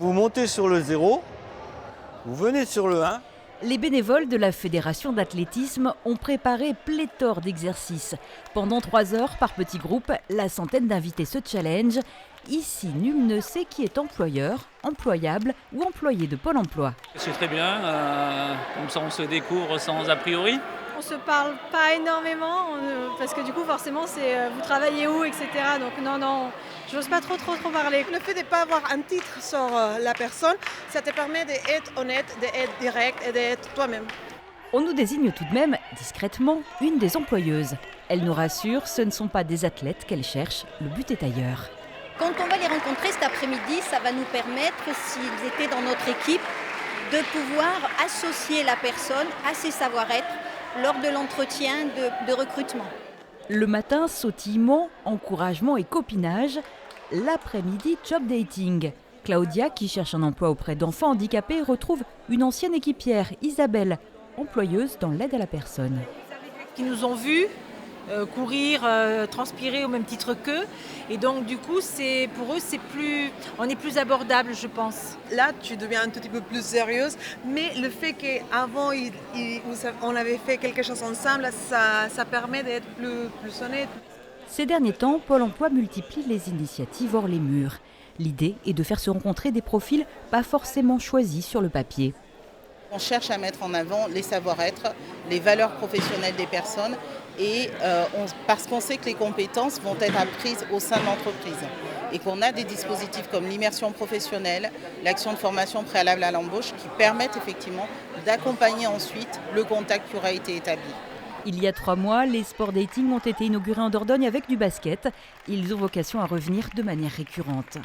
Vous montez sur le 0, vous venez sur le 1. Les bénévoles de la Fédération d'athlétisme ont préparé pléthore d'exercices. Pendant 3 heures par petit groupe, la centaine d'invités se challenge. Ici, nul ne sait qui est employeur, employable ou employé de Pôle emploi. C'est très bien, comme ça on se découvre sans a priori. On se parle pas énormément parce que du coup forcément c'est vous travaillez où, etc. Donc non, j'ose pas trop parler. Le fait de ne pas avoir un titre sur la personne, ça te permet d'être honnête, d'être direct et d'être toi-même. On nous désigne tout de même, discrètement, une des employeuses. Elle nous rassure, ce ne sont pas des athlètes qu'elle cherche, le but est ailleurs. Quand on va les rencontrer cet après-midi, ça va nous permettre, s'ils étaient dans notre équipe, de pouvoir associer la personne à ses savoir-être lors de l'entretien de recrutement. Le matin, sautillement, encouragement et copinage. L'après-midi, job dating. Claudia, qui cherche un emploi auprès d'enfants handicapés, retrouve une ancienne équipière, Isabelle, employeuse dans l'aide à la personne. Qui nous ont vus courir, transpirer au même titre qu'eux. Et donc du coup, pour eux, on est plus abordable, je pense. Là, tu deviens un tout petit peu plus sérieuse, mais le fait qu'avant, on avait fait quelque chose ensemble, ça permet d'être plus honnête. Ces derniers temps, Pôle emploi multiplie les initiatives hors les murs. L'idée est de faire se rencontrer des profils pas forcément choisis sur le papier. On cherche à mettre en avant les savoir-être, les valeurs professionnelles des personnes et parce qu'on sait que les compétences vont être apprises au sein de l'entreprise et qu'on a des dispositifs comme l'immersion professionnelle, l'action de formation préalable à l'embauche qui permettent effectivement d'accompagner ensuite le contact qui aura été établi. Il y a 3 mois, les sports dating ont été inaugurés en Dordogne avec du basket. Ils ont vocation à revenir de manière récurrente.